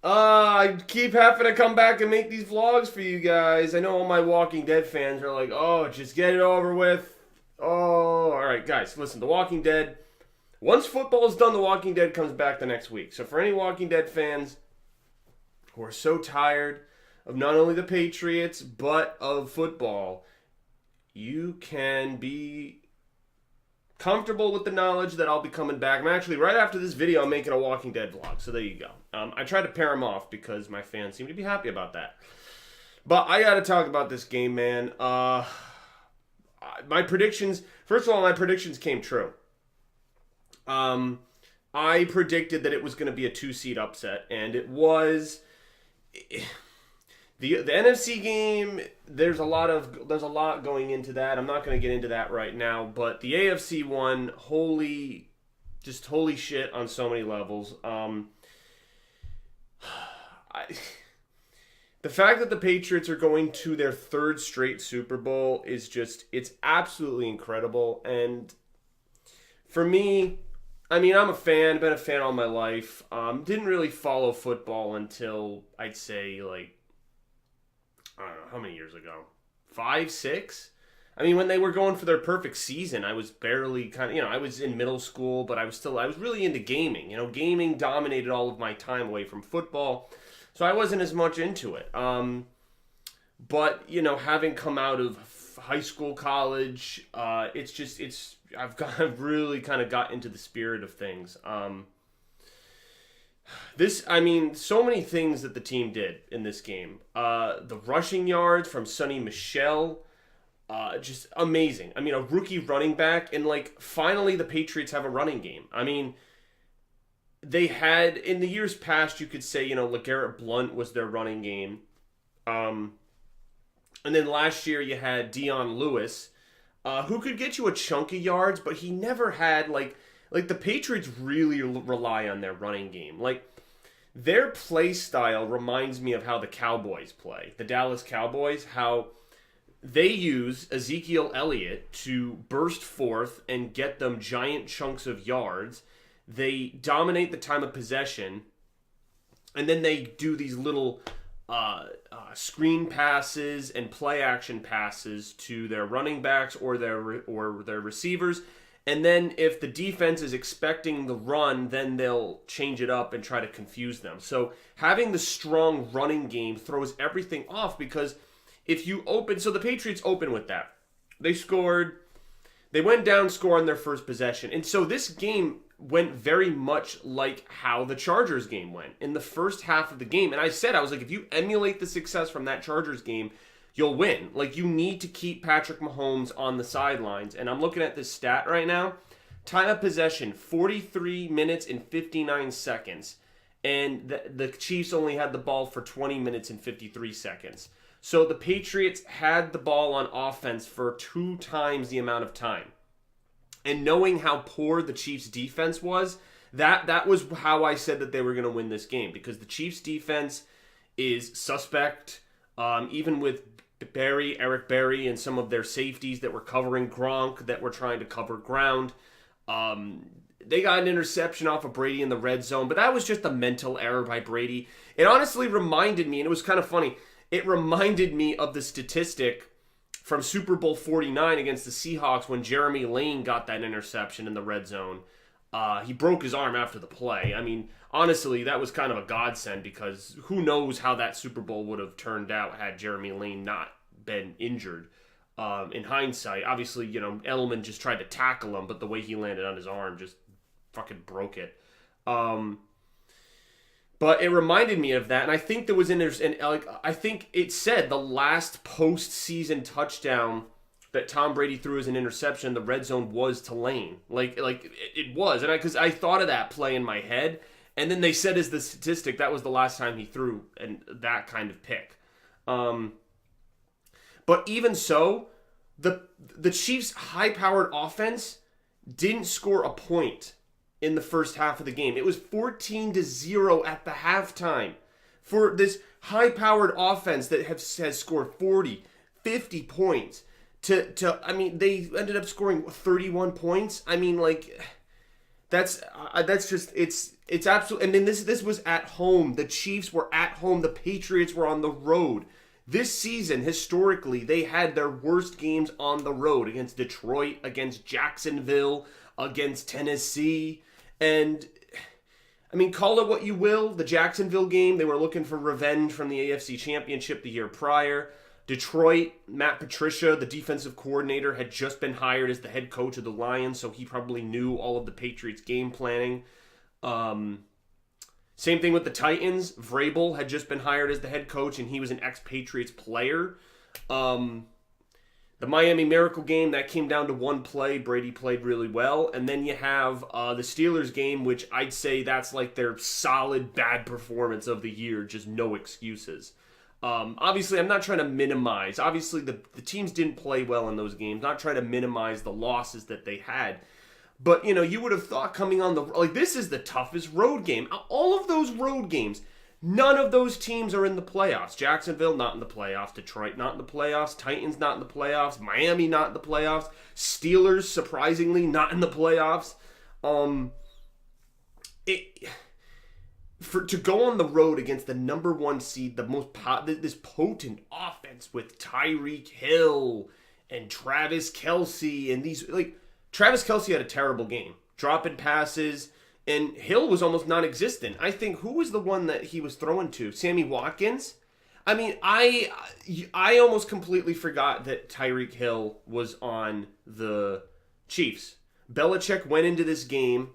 I keep having to come back and make these vlogs for you guys. I know all my Walking Dead fans are like, oh, just get it over with. Oh, alright, guys, listen, The Walking Dead. Once football is done, The Walking Dead comes back the next week. So for any Walking Dead fans who are so tired of not only the Patriots, but of football, you can be comfortable with the knowledge that I'll be coming back. I'm actually, right after this video, I'm making a Walking Dead vlog. So there you go. I try to pair them off because my fans seem to be happy about that. But I got to talk about this game, man. My predictions, first of all, my predictions came true. I predicted that it was going to be a 2-seed upset, and it was. The NFC game, there's a lot going into that. I'm not going to get into that right now, but the AFC one, holy shit on so many levels. The fact that the Patriots are going to their third straight Super Bowl is just, it's absolutely incredible. And for me, I mean, I'm a fan, been a fan all my life. Didn't really follow football until, I'd say, like, I don't know, how many years ago? 5, 6? I mean, when they were going for their perfect season, I was barely I was in middle school, but I was really into gaming. Gaming dominated all of my time away from football, so I wasn't as much into it. But, having come out of high school, college, I've really kind of got into the spirit of things. So many things that the team did in this game. The rushing yards from Sonny Michel, just amazing. I mean, a rookie running back, and finally the Patriots have a running game. I mean, they had, in the years past, you could say, LeGarrette Blount was their running game. And then last year you had Dion Lewis, who could get you a chunk of yards, but he never had, the Patriots really rely on their running game. Their play style reminds me of how the Cowboys play. The Dallas Cowboys, how they use Ezekiel Elliott to burst forth and get them giant chunks of yards. They dominate the time of possession, and then they do these little screen passes and play action passes to their running backs or their receivers. And then if the defense is expecting the run, then they'll change it up and try to confuse them. So having the strong running game throws everything off, because if you open... So the Patriots open with that. They went down, score on their first possession. And so this game went very much like how the Chargers game went in the first half of the game. And I was like, if you emulate the success from that Chargers game, you'll win. You need to keep Patrick Mahomes on the sidelines. And I'm looking at this stat right now. Time of possession, 43 minutes and 59 seconds. And the Chiefs only had the ball for 20 minutes and 53 seconds. So the Patriots had the ball on offense for 2 times the amount of time. And knowing how poor the Chiefs' defense was, that was how I said that they were going to win this game. Because the Chiefs' defense is suspect, even with Eric Berry, and some of their safeties that were covering Gronk, that were trying to cover ground. They got an interception off of Brady in the red zone, but that was just a mental error by Brady. It honestly reminded me, and it was kind of funny, it reminded me of the statistic from Super Bowl 49 against the Seahawks when Jeremy Lane got that interception in the red zone. He broke his arm after the play. I mean, honestly, that was kind of a godsend, because who knows how that Super Bowl would have turned out had Jeremy Lane not been injured. In hindsight, obviously, Edelman just tried to tackle him, but the way he landed on his arm just fucking broke it. But it reminded me of that, and I think there was I think it said the last postseason touchdown that Tom Brady threw as an interception in the red zone was to Lane. It was, and because I thought of that play in my head, and then they said as the statistic that was the last time he threw that kind of pick. But even so, the Chiefs' high-powered offense didn't score a point in the first half of the game. It was 14-0 at the halftime for this high-powered offense that has scored 40, 50 points. They ended up scoring 31 points. I mean, That's just it's absolute. And then this was at home. The Chiefs were at home. The Patriots were on the road. This season, historically, they had their worst games on the road against Detroit, against Jacksonville, against Tennessee. And, I mean, call it what you will. The Jacksonville game, they were looking for revenge from the AFC Championship the year prior. Detroit, Matt Patricia, the defensive coordinator, had just been hired as the head coach of the Lions, so he probably knew all of the Patriots' game planning. Same thing with the Titans. Vrabel had just been hired as the head coach, and he was an ex-Patriots player. The Miami Miracle game, that came down to one play. Brady played really well. And then you have the Steelers game, which I'd say that's like their solid bad performance of the year. Just no excuses. Obviously, I'm not trying to minimize. Obviously, the teams didn't play well in those games. Not trying to minimize the losses that they had. But, you know, you would have thought coming on this is the toughest road game. All of those road games, none of those teams are in the playoffs. Jacksonville, not in the playoffs. Detroit, not in the playoffs. Titans, not in the playoffs. Miami, not in the playoffs. Steelers, surprisingly, not in the playoffs. To go on the road against the number one seed, this potent offense with Tyreek Hill and Travis Kelce and these, like, Travis Kelce had a terrible game, dropping passes, and Hill was almost non-existent. I think, who was the one that he was throwing to? Sammy Watkins? I mean, I almost completely forgot that Tyreek Hill was on the Chiefs. Belichick went into this game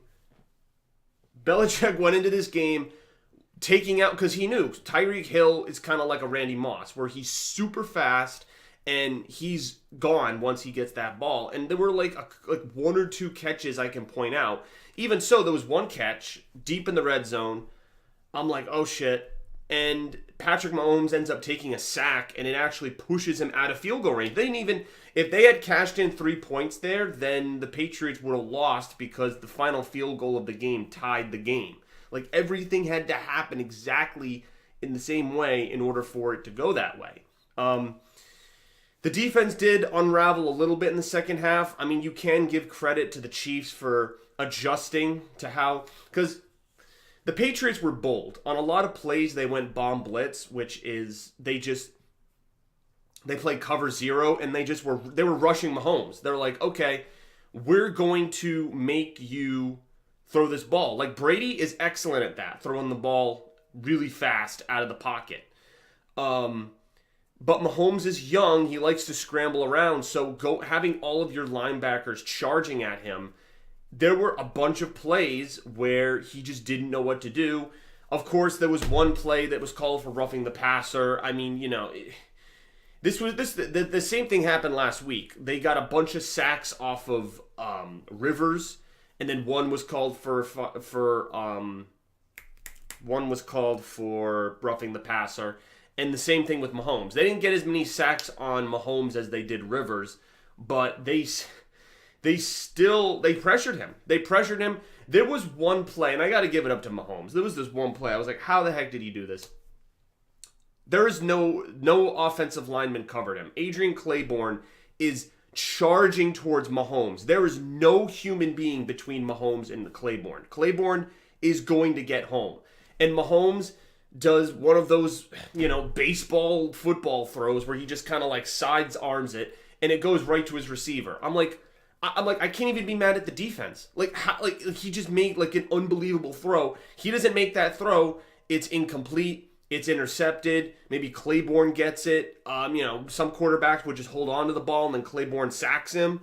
taking out, because he knew Tyreek Hill is kind of like a Randy Moss, where he's super fast, and he's gone once he gets that ball. And there were like one or two catches I can point out. Even so, there was one catch deep in the red zone. I'm like, oh shit. And Patrick Mahomes ends up taking a sack, and it actually pushes him out of field goal range. They didn't even, if they had cashed in 3 points there, then the Patriots would have lost because the final field goal of the game tied the game. Like, everything had to happen exactly in the same way in order for it to go that way. The defense did unravel a little bit in the second half. I mean, you can give credit to the Chiefs for adjusting to how, because the Patriots were bold. On a lot of plays, they went bomb blitz, which is they played cover zero, and they were rushing Mahomes. They're like, okay, we're going to make you throw this ball. Like, Brady is excellent at that, throwing the ball really fast out of the pocket. But Mahomes is young. He likes to scramble around. So having all of your linebackers charging at him, there were a bunch of plays where he just didn't know what to do. Of course, there was one play that was called for roughing the passer. I mean, you know, the same thing happened last week. They got a bunch of sacks off of Rivers, and then one was called for roughing the passer. And the same thing with Mahomes. They didn't get as many sacks on Mahomes as they did Rivers, but they pressured him. They pressured him. There was one play, and I got to give it up to Mahomes. There was this one play. I was like, how the heck did he do this? There is no offensive lineman covered him. Adrian Claiborne is charging towards Mahomes. There is no human being between Mahomes and Claiborne. Claiborne is going to get home. And Mahomes does one of those, you know, baseball, football throws where he just kind of like sides arms it, and it goes right to his receiver. I'm like, I can't even be mad at the defense. Like, he just made like an unbelievable throw. He doesn't make that throw. It's incomplete. It's intercepted. Maybe Claiborne gets it. You know, some quarterbacks would just hold on to the ball and then Claiborne sacks him.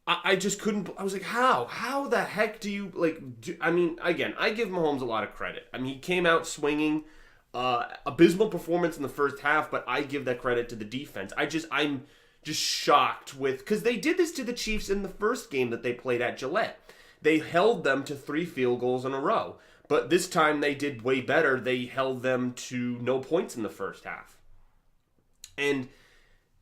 I just couldn't. I was like, how? How the heck do you I mean, again, I give Mahomes a lot of credit. I mean, he came out swinging. Abysmal performance in the first half, but I give that credit to the defense. I'm just shocked because they did this to the Chiefs in the first game that they played at Gillette. They held them to 3 field goals in a row, but this time they did way better. They held them to no points in the first half. And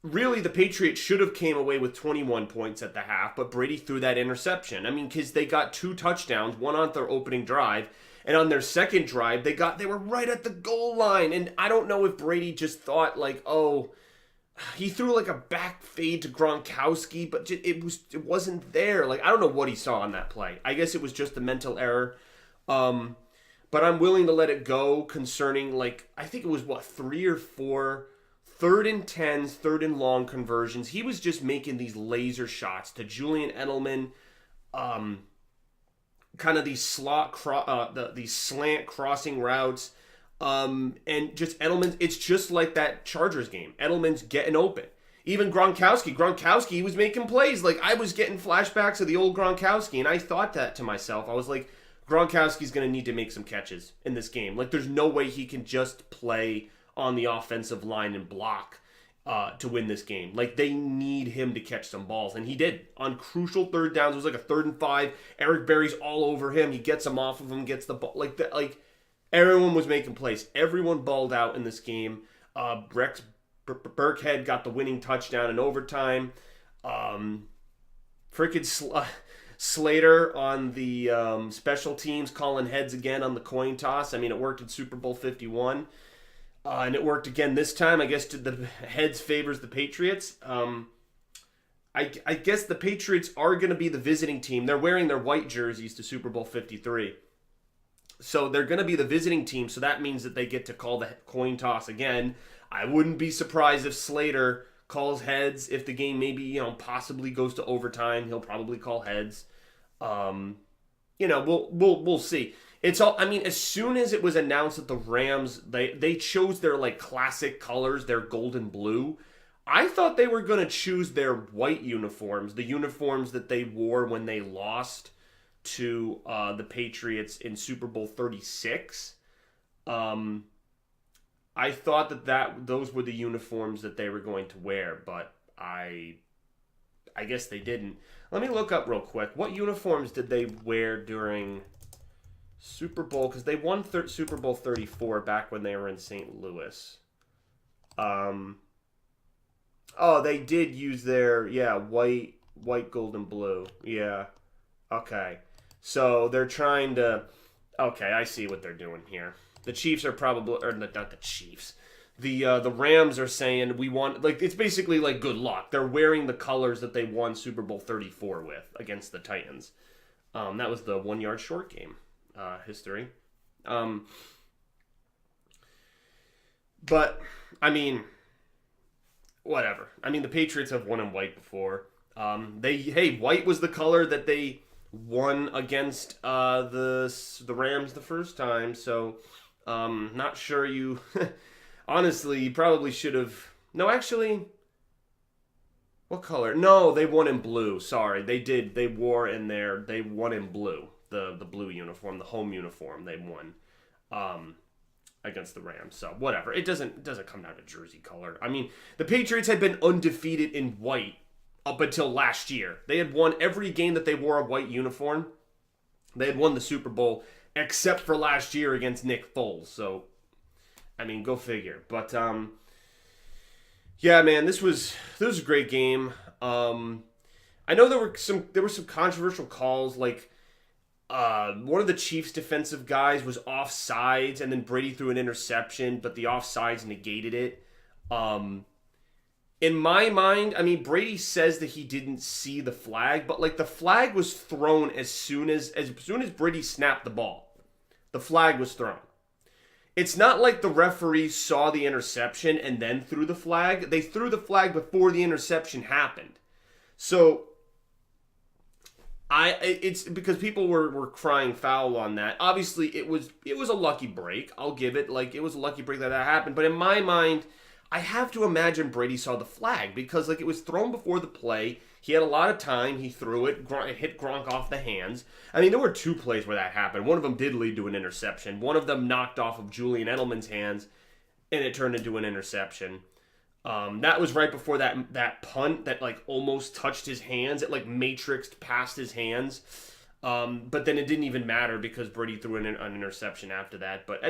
really, the Patriots should have came away with 21 points at the half, but Brady threw that interception. I mean, because they got 2 touchdowns, one on their opening drive, and on their second drive, they were right at the goal line. And I don't know if Brady just thought, like, oh, he threw like a back fade to Gronkowski, but it wasn't there. Like, I don't know what he saw on that play. I guess it was just a mental error. But I'm willing to let it go concerning, like, I think it was, 3 or 4 3rd and 10s, 3rd and long conversions. He was just making these laser shots to Julian Edelman, kind of these these slant crossing routes, and just Edelman. It's just like that Chargers game. Edelman's getting open. Even Gronkowski, he was making plays. Like, I was getting flashbacks of the old Gronkowski, and I thought that to myself. I was like, Gronkowski's going to need to make some catches in this game. Like, there's no way he can just play on the offensive line and block to win this game. Like, they need him to catch some balls, and he did. On crucial 3rd downs, it was like a 3rd and 5. Eric Berry's all over him. He gets him off of him, gets the ball. Like everyone was making plays. Everyone balled out in this game. Rex Burkhead got the winning touchdown in overtime. Slater on the special teams calling heads again on the coin toss. I mean, it worked in Super Bowl 51. And it worked again this time. I guess the heads favors the Patriots. I guess the Patriots are going to be the visiting team. They're wearing their white jerseys to Super Bowl 53. So they're going to be the visiting team. So that means that they get to call the coin toss again. I wouldn't be surprised if Slater calls heads. If the game maybe, possibly goes to overtime, he'll probably call heads. We'll see. It's all. I mean, as soon as it was announced that the Rams they chose their like classic colors, their gold and blue, I thought they were going to choose their white uniforms, the uniforms that they wore when they lost to the Patriots in Super Bowl 36. I thought that those were the uniforms that they were going to wear, but I guess they didn't. Let me look up real quick. What uniforms did they wear during Super Bowl? Because they won Super Bowl 34 back when they were in St. Louis. They did use their, white, gold, and blue. Yeah. Okay. So they're trying to... Okay, I see what they're doing here. The Chiefs are probably... Or not the Chiefs. The Rams are saying we want... Like, it's basically like good luck. They're wearing the colors that they won Super Bowl 34 with against the Titans. That was the 1 yard short game history. But, I mean... Whatever. I mean, the Patriots have won in white before. White was the color that they won against the Rams the first time. So, not sure you... Honestly, you probably should have... No, actually... What color? No, they won in blue. Sorry, they did. They wore in there... They won in blue. The blue uniform, the home uniform, they won. Against the Rams, so whatever. It doesn't come down to jersey color. I mean, the Patriots had been undefeated in white up until last year. They had won every game that they wore a white uniform. They had won the Super Bowl, except for last year against Nick Foles. So, I mean, go figure. But yeah, man, this was a great game. I know there were some controversial calls, like. One of the Chiefs' defensive guys was offsides, and then Brady threw an interception, but the offsides negated it. In my mind, I mean, Brady says that he didn't see the flag, but like the flag was thrown as soon as Brady snapped the ball. The flag was thrown. It's not like the referee saw the interception and then threw the flag. They threw the flag before the interception happened. So it's because people were crying foul on that. Obviously, it was a lucky break. I'll give it. Like, it was a lucky break that happened. But in my mind, I have to imagine Brady saw the flag because, like, it was thrown before the play. He had a lot of time. He threw it. It hit Gronk off the hands. I mean, there were 2 plays where that happened. One of them did lead to an interception. One of them knocked off of Julian Edelman's hands, and it turned into an interception. That was right before that punt that like almost touched his hands. It like matrixed past his hands. But then it didn't even matter because Brady threw an interception after that. But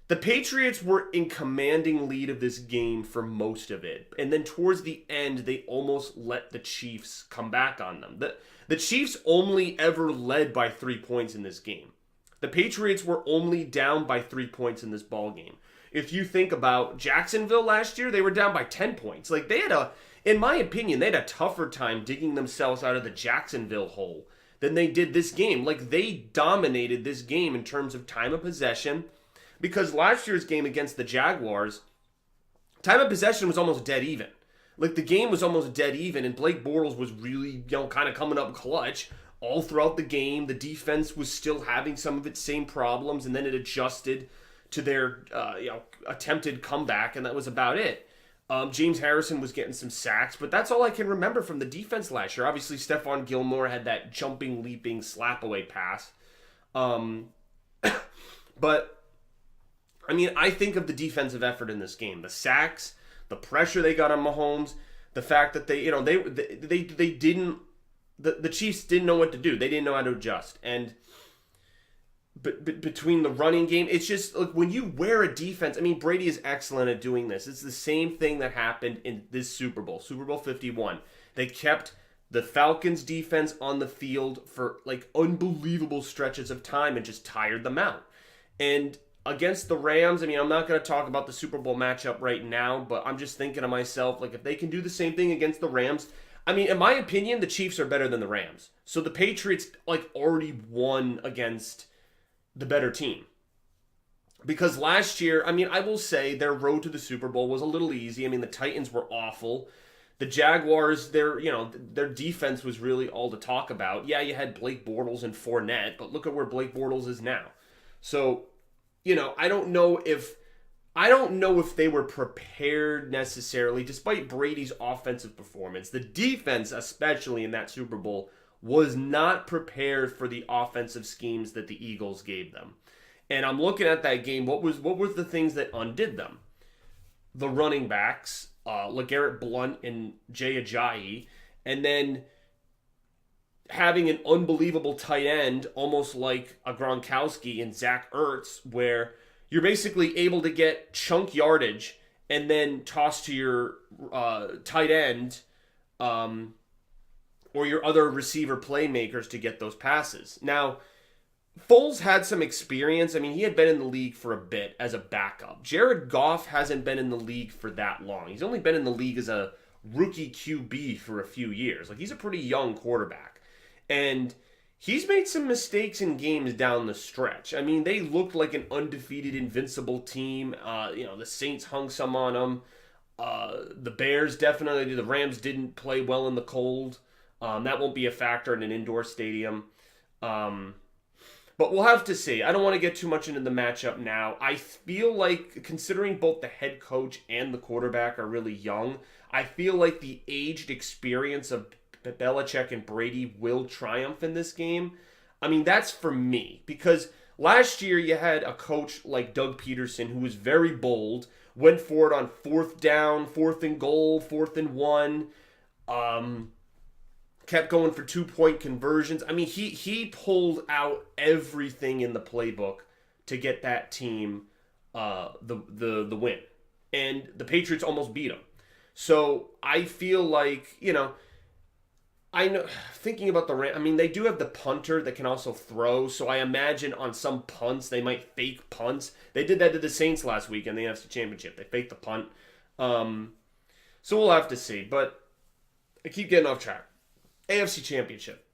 the Patriots were in commanding lead of this game for most of it. And then towards the end, they almost let the Chiefs come back on them. The Chiefs only ever led by 3 points in this game. The Patriots were only down by 3 points in this ball game. if you think about Jacksonville last year, they were down by 10 points. Like, in my opinion, they had a tougher time digging themselves out of the Jacksonville hole than they did this game. Like, they dominated this game in terms of time of possession, because last year's game against the Jaguars, time of possession was almost dead even. Like, the game was almost dead even, and Blake Bortles was really, kind of coming up clutch all throughout the game. The defense was still having some of its same problems, and then it adjusted to their, attempted comeback, and that was about it. James Harrison was getting some sacks, but that's all I can remember from the defense last year. Obviously, Stephon Gilmore had that jumping, leaping, slap-away pass. But, I mean, I think of the defensive effort in this game. The sacks, the pressure they got on Mahomes, the fact that they didn't, the Chiefs didn't know what to do. They didn't know how to adjust. And but between the running game, it's just, like, when you wear a defense, I mean, Brady is excellent at doing this. It's the same thing that happened in this Super Bowl 51. They kept the Falcons defense on the field for, like, unbelievable stretches of time and just tired them out. And against the Rams, I mean, I'm not going to talk about the Super Bowl matchup right now, but I'm just thinking to myself, like, if they can do the same thing against the Rams, I mean, in my opinion, the Chiefs are better than the Rams. So the Patriots, like, already won against the better team. Because last year, I mean, I will say their road to the Super Bowl was a little easy. I mean, the Titans were awful. The Jaguars, their defense was really all to talk about. Yeah, you had Blake Bortles and Fournette, but look at where Blake Bortles is now. So, I don't know if they were prepared necessarily, despite Brady's offensive performance. The defense, especially in that Super Bowl, was not prepared for the offensive schemes that the Eagles gave them. And I'm looking at that game. What were the things that undid them? The running backs, LeGarrette Blount and Jay Ajayi, and then having an unbelievable tight end, almost like a Gronkowski and Zach Ertz, where you're basically able to get chunk yardage and then toss to your tight end or your other receiver playmakers to get those passes. Now, Foles had some experience. I mean, he had been in the league for a bit as a backup. Jared Goff hasn't been in the league for that long. He's only been in the league as a rookie QB for a few years. Like, he's a pretty young quarterback. And he's made some mistakes in games down the stretch. I mean, they looked like an undefeated, invincible team. The Saints hung some on them. The Bears definitely did. The Rams didn't play well in the cold. That won't be a factor in an indoor stadium. But we'll have to see. I don't want to get too much into the matchup now. I feel like, considering both the head coach and the quarterback are really young, I feel like the aged experience of Belichick and Brady will triumph in this game. I mean, that's for me. Because last year you had a coach like Doug Peterson who was very bold, went for it on 4th down, 4th and goal, 4th and 1, kept going for 2-point conversions. I mean, he pulled out everything in the playbook to get that team the win. And the Patriots almost beat them. So I feel like, I know, thinking about the Rams, I mean, they do have the punter that can also throw, so I imagine on some punts they might fake punts. They did that to the Saints last week in the AFC Championship. They faked the punt. So we'll have to see, but I keep getting off track. AFC Championship.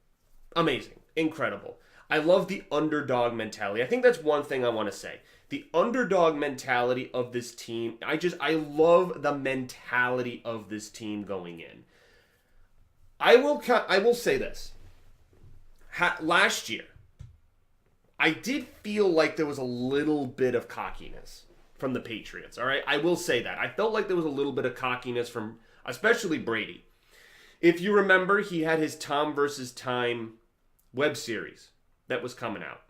Amazing. Incredible. I love the underdog mentality. I think that's one thing I want to say. The underdog mentality of this team. I love the mentality of this team going in. I will say this. Last year, I did feel like there was a little bit of cockiness from the Patriots. All right, I will say that. I felt like there was a little bit of cockiness from especially Brady. If you remember, he had his Tom versus Time web series that was coming out.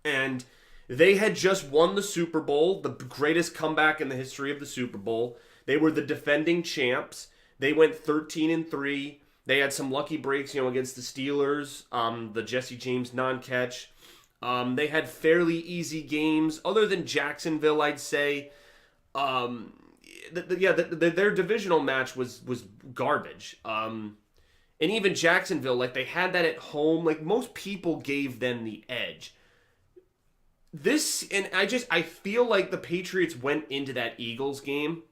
And they had just won the Super Bowl, the greatest comeback in the history of the Super Bowl. They were the defending champs. They went 13-3. They had some lucky breaks, against the Steelers, the Jesse James non-catch. They had fairly easy games, other than Jacksonville, I'd say. Their divisional match was garbage. And even Jacksonville, like, they had that at home. Like, most people gave them the edge. I feel like the Patriots went into that Eagles game.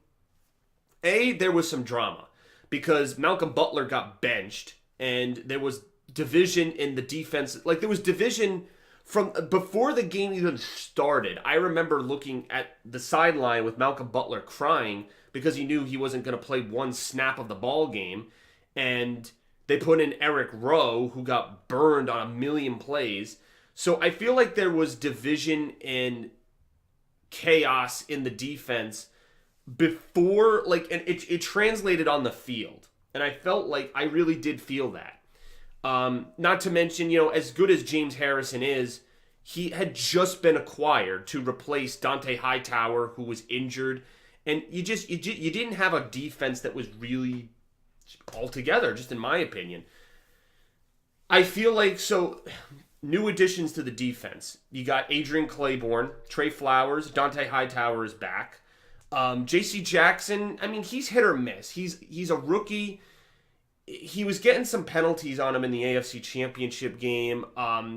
There was some drama because Malcolm Butler got benched and there was division in the defense. Like there was division from before the game even started. I remember looking at the sideline with Malcolm Butler crying because he knew he wasn't going to play one snap of the ball game. And they put in Eric Rowe, who got burned on a million plays. So I feel like there was division and chaos in the defense before, like, and it translated on the field. And I felt like I really did feel that. Not to mention, as good as James Harrison is, he had just been acquired to replace Dante Hightower, who was injured. And you didn't have a defense that was really all together, just in my opinion. I feel like, new additions to the defense. You got Adrian Claiborne, Trey Flowers, Dante Hightower is back. J.C. Jackson, I mean, he's hit or miss. He's a rookie. He was getting some penalties on him in the AFC Championship game,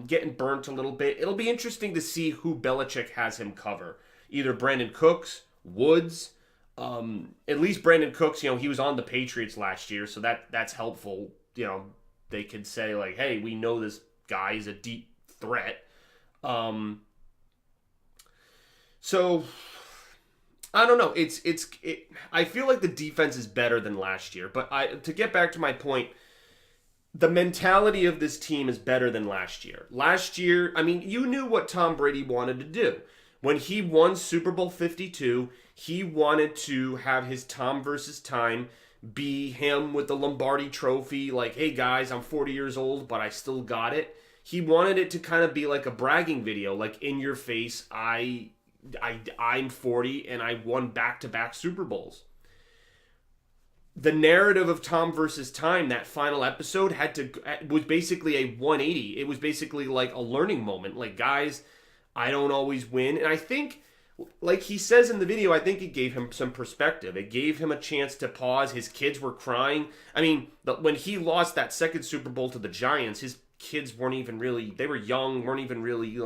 getting burnt a little bit. It'll be interesting to see who Belichick has him cover. Either Brandon Cooks, Woods. At least Brandon Cooks, he was on the Patriots last year, so that's helpful. They could say, like, hey, we know this guy is a deep threat. So I don't know. I feel like the defense is better than last year, but to get back to my point, the mentality of this team is better than last year. Last year, I mean, you knew what Tom Brady wanted to do. When he won Super Bowl 52, he wanted to have his Tom versus time be him with the Lombardi trophy, like, hey guys, I'm 40 years old, but I still got it. He wanted it to kind of be like a bragging video, like, in your face, I'm 40 and I won back-to-back Super Bowls. The narrative of Tom versus time, that final episode, was basically a 180. It was basically like a learning moment. Like, guys, I don't always win. And I think, like he says in the video, I think it gave him some perspective. It gave him a chance to pause. His kids were crying. I mean, when he lost that second Super Bowl to the Giants, his kids weren't even really, they were young, weren't even really,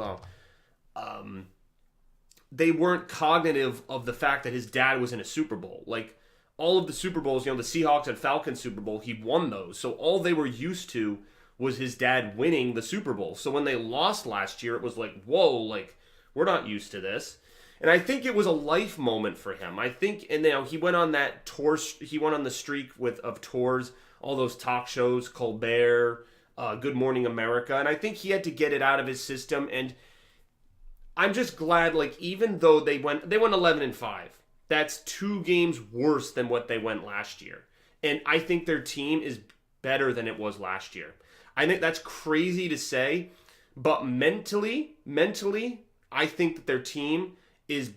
they weren't cognitive of the fact that his dad was in a Super Bowl. Like, all of the Super Bowls, the Seahawks and Falcons Super Bowl, he won those. So all they were used to was his dad winning the Super Bowl. So when they lost last year, it was like, whoa, like, we're not used to this. And I think it was a life moment for him. I think, and he went on that tour, he went on the streak of tours, all those talk shows, Colbert, Good Morning America, and I think he had to get it out of his system. And I'm just glad, like, even though they went 11-5, that's 2 games worse than what they went last year. And I think their team is better than it was last year. I think that's crazy to say, but mentally, I think that their team is,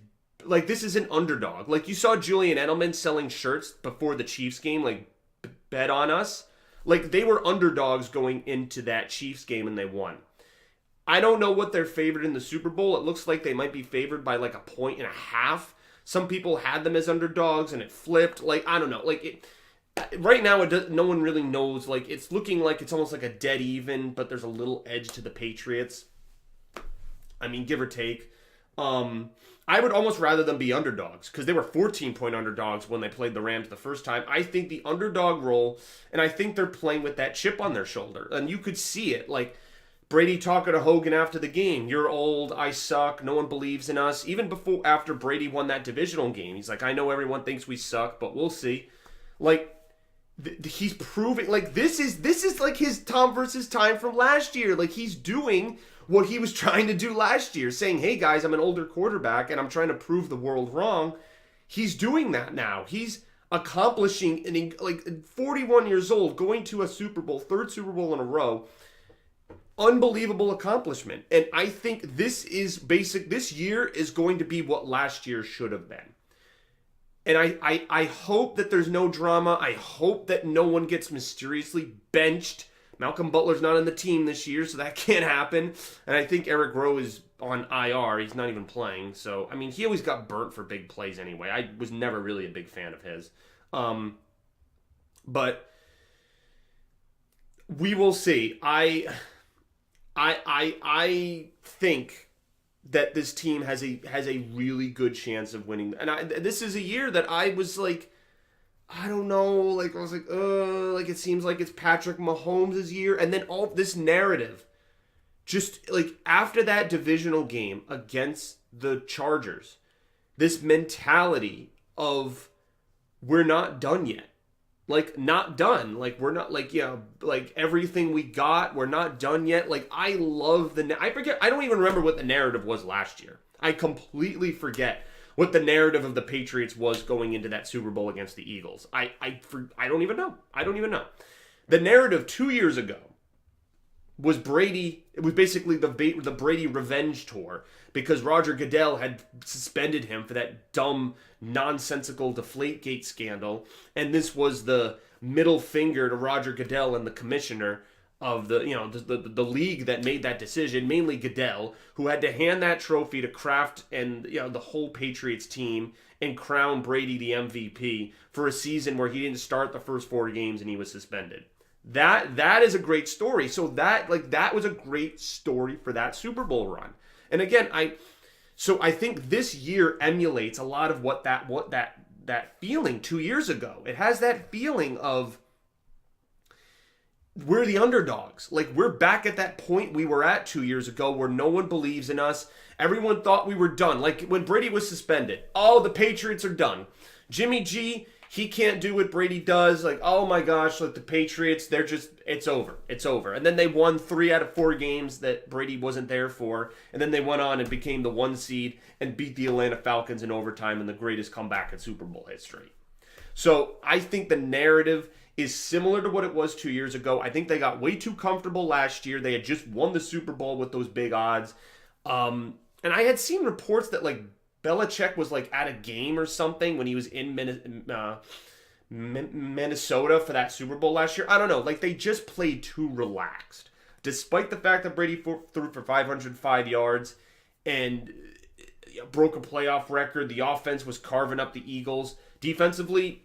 like, this is an underdog. Like, you saw Julian Edelman selling shirts before the Chiefs game, like, bet on us. Like, they were underdogs going into that Chiefs game and they won. I don't know what they're favored in the Super Bowl. It looks like they might be favored by like 1.5 points. Some people had them as underdogs and it flipped. Like, I don't know. Like, right now, no one really knows. Like, it's looking like it's almost like a dead even, but there's a little edge to the Patriots. I mean, give or take. I would almost rather them be underdogs because they were 14-point underdogs when they played the Rams the first time. I think the underdog role, and I think they're playing with that chip on their shoulder. And you could see it. Like, Brady talking to Hogan after the game. You're old. I suck. No one believes in us. Even after Brady won that divisional game, he's like, I know everyone thinks we suck, but we'll see. Like, he's proving, like, this is like his Tom versus time from last year. Like, he's doing what he was trying to do last year, saying, hey guys, I'm an older quarterback and I'm trying to prove the world wrong. He's doing that now. He's accomplishing, like, 41 years old, going to a Super Bowl, 3rd Super Bowl in a row. Unbelievable accomplishment. And I think this year is going to be what last year should have been. And I hope that there's no drama. I hope that no one gets mysteriously benched. Malcolm Butler's not on the team this year, so that can't happen. And I think Eric Rowe is on IR. He's not even playing. So, I mean, he always got burnt for big plays anyway. I was never really a big fan of his. But we will see. I think that this team has a really good chance of winning. And this is a year that I was like, I don't know, like I was like it seems like it's Patrick Mahomes' year, and then all this narrative, just like after that divisional game against the Chargers, this mentality of we're not done yet. Like, not done. Like, we're not, like, like, everything we got, we're not done yet. Like, I love I forget, I don't even remember what the narrative was last year. I completely forget what the narrative of the Patriots was going into that Super Bowl against the Eagles. I don't even know. I don't even know. The narrative 2 years ago was Brady. It was basically the Brady revenge tour because Roger Goodell had suspended him for that dumb, nonsensical Deflategate scandal, and this was the middle finger to Roger Goodell and the commissioner of the the league that made that decision, mainly Goodell, who had to hand that trophy to Kraft and the whole Patriots team and crown Brady the MVP for a season where he didn't start the first 4 games and he was suspended. That is a great story. So that was a great story for that Super Bowl run. And again, I think this year emulates a lot of what that feeling 2 years ago. It has that feeling of we're the underdogs. Like, we're back at that point we were at 2 years ago where no one believes in us. Everyone thought we were done. Like when Brady was suspended. Oh, the Patriots are done. Jimmy G, he can't do what Brady does. Like, oh my gosh, like the Patriots, it's over. It's over. And then they won 3 out of 4 games that Brady wasn't there for. And then they went on and became the 1 seed and beat the Atlanta Falcons in overtime in the greatest comeback in Super Bowl history. So I think the narrative is similar to what it was 2 years ago. I think they got way too comfortable last year. They had just won the Super Bowl with those big odds. And I had seen reports that like Belichick was like at a game or something when he was in Minnesota for that Super Bowl last year. I don't know. Like, they just played too relaxed. Despite the fact that Brady threw for 505 yards and broke a playoff record, the offense was carving up the Eagles. Defensively,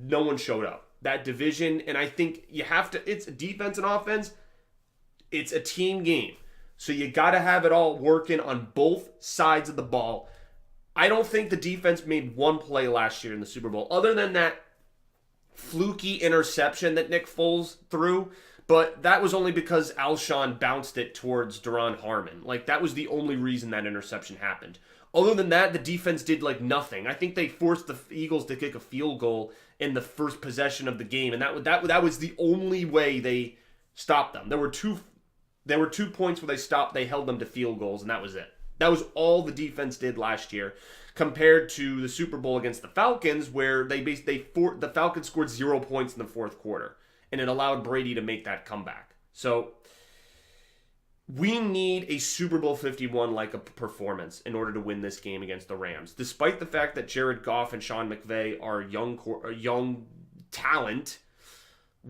no one showed up. That division, and I think you have to, it's defense and offense, it's a team game. So you got to have it all working on both sides of the ball. I don't think the defense made one play last year in the Super Bowl, other than that fluky interception that Nick Foles threw, but that was only because Alshon bounced it towards Duron Harmon. Like, that was the only reason that interception happened. Other than that, the defense did like nothing. I think they forced the Eagles to kick a field goal in the first possession of the game, and that was the only way they stopped them. There were two points where they held them to field goals, and that was it. That was all the defense did last year, compared to the Super Bowl against the Falcons, where the Falcons scored 0 points in the fourth quarter, and it allowed Brady to make that comeback. So we need a Super Bowl 51 like a performance in order to win this game against the Rams. Despite the fact that Jared Goff and Sean McVay are young talent,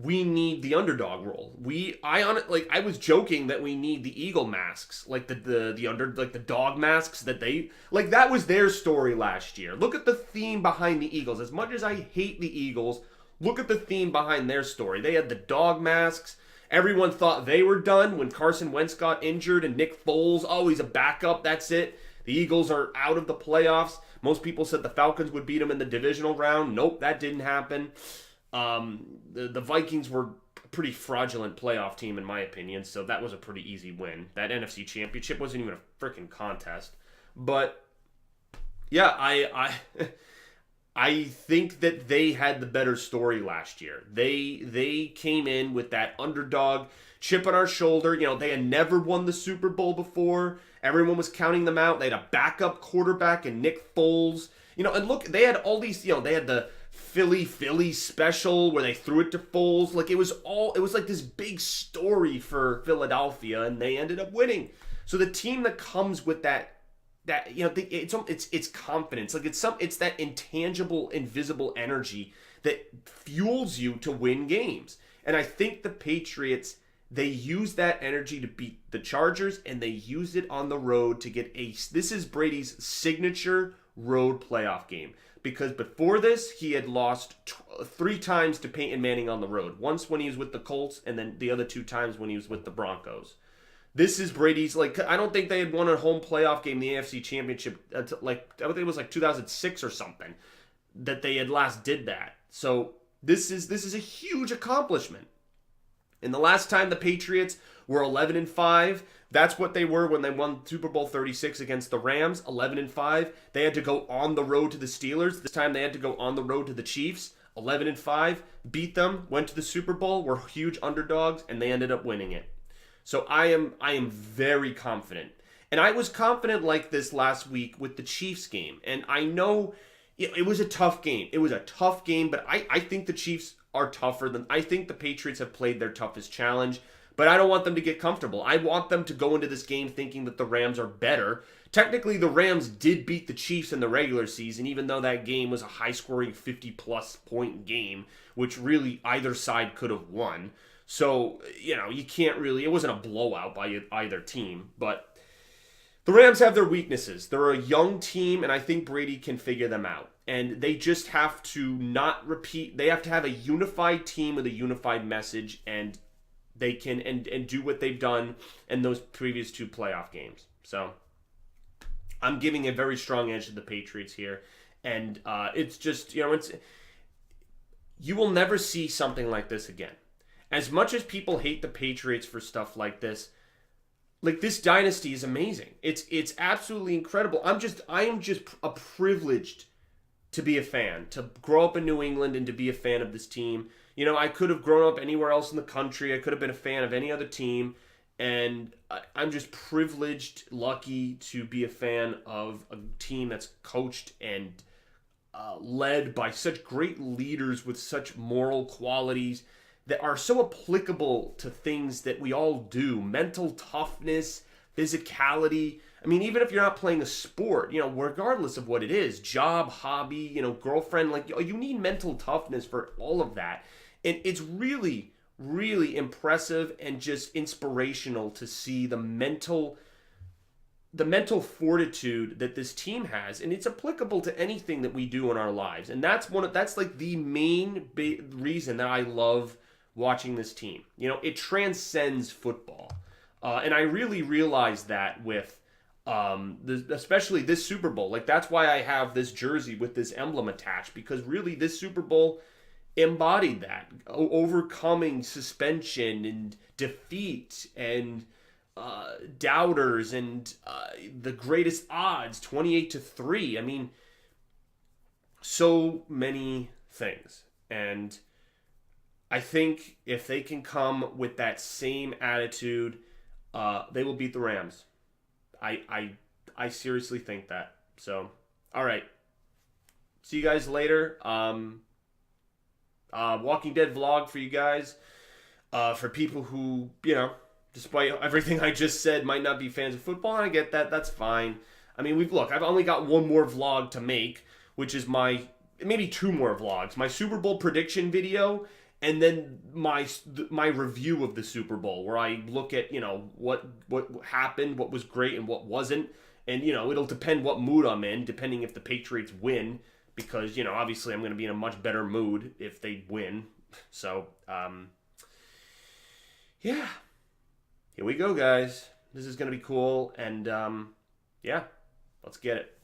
we need the underdog role. I was joking that we need the eagle masks, like the dog masks that was their story last year. Look at the theme behind the Eagles. As much as I hate the Eagles, look at the theme behind their story. They had the dog masks. Everyone thought they were done when Carson Wentz got injured and Nick Foles, oh, he's a backup, that's it. The Eagles are out of the playoffs. Most people said the Falcons would beat them in the divisional round. Nope, that didn't happen. The Vikings were a pretty fraudulent playoff team in my opinion, so that was a pretty easy win. That NFC Championship wasn't even a freaking contest. But yeah, I think that they had the better story last year. They came in with that underdog chip on our shoulder. They had never won the Super Bowl before. Everyone was counting them out. They had a backup quarterback in Nick Foles. And look, they had all these, they had the Philly special where they threw it to Foles. Like, it was like this big story for Philadelphia, and they ended up winning. So the team that comes with that it's confidence. Like, it's that intangible, invisible energy that fuels you to win games. And I think the Patriots, they use that energy to beat the Chargers, and they used it on the road to get this is Brady's signature road playoff game. Because before this, he had lost 3 times to Peyton Manning on the road. Once when he was with the Colts, and then the other 2 times when he was with the Broncos. This is Brady's, like, I don't think they had won a home playoff game in the AFC Championship, like, I think it was like 2006 or something, that they had last did that. So this is a huge accomplishment. And the last time the Patriots were 11-5, that's what they were when they won Super Bowl 36 against the Rams, 11-5. They had to go on the road to the Steelers. This time they had to go on the road to the Chiefs, 11-5, beat them, went to the Super Bowl, were huge underdogs, and they ended up winning it. So I am very confident. And I was confident like this last week with the Chiefs game. And I know it was a tough game. It was a tough game, but I think the Chiefs are tougher than, I think the Patriots have played their toughest challenge, but I don't want them to get comfortable. I want them to go into this game thinking that the Rams are better. Technically, the Rams did beat the Chiefs in the regular season, even though that game was a high-scoring 50-plus point game, which really either side could have won. So, you can't really, it wasn't a blowout by either team, but the Rams have their weaknesses. They're a young team, and I think Brady can figure them out. And they just have to not repeat. They have to have a unified team with a unified message, and they can and do what they've done in those previous two playoff games. So I'm giving a very strong edge to the Patriots here, and it's just you will never see something like this again. As much as people hate the Patriots for stuff like this dynasty is amazing. It's absolutely incredible. I am just a privileged to be a fan, to grow up in New England and to be a fan of this team. I could have grown up anywhere else in the country. I could have been a fan of any other team. And I'm just privileged, lucky to be a fan of a team that's coached and led by such great leaders with such moral qualities that are so applicable to things that we all do. Mental toughness, physicality. I mean, even if you're not playing a sport, regardless of what it is, job, hobby, girlfriend, you need mental toughness for all of that. And it's really, really impressive and just inspirational to see the mental fortitude that this team has, and it's applicable to anything that we do in our lives. And that's like the main reason that I love watching this team. It transcends football. And I really realized that with especially this Super Bowl. That's why I have this jersey with this emblem attached, because really this Super Bowl embodied that. Overcoming suspension and defeat and doubters and the greatest odds, 28-3. I mean, so many things. And I think if they can come with that same attitude, they will beat the Rams. I seriously think that. So, all right. See you guys later. Walking Dead vlog for you guys. For people who, despite everything I just said, might not be fans of football. And I get that. That's fine. I mean, I've only got one more vlog to make, which is maybe two more vlogs. My Super Bowl prediction video, and then my review of the Super Bowl, where I look at, what happened, what was great, and what wasn't. And, it'll depend what mood I'm in, depending if the Patriots win. Because, obviously I'm going to be in a much better mood if they win. So, yeah. Here we go, guys. This is going to be cool. And, yeah, let's get it.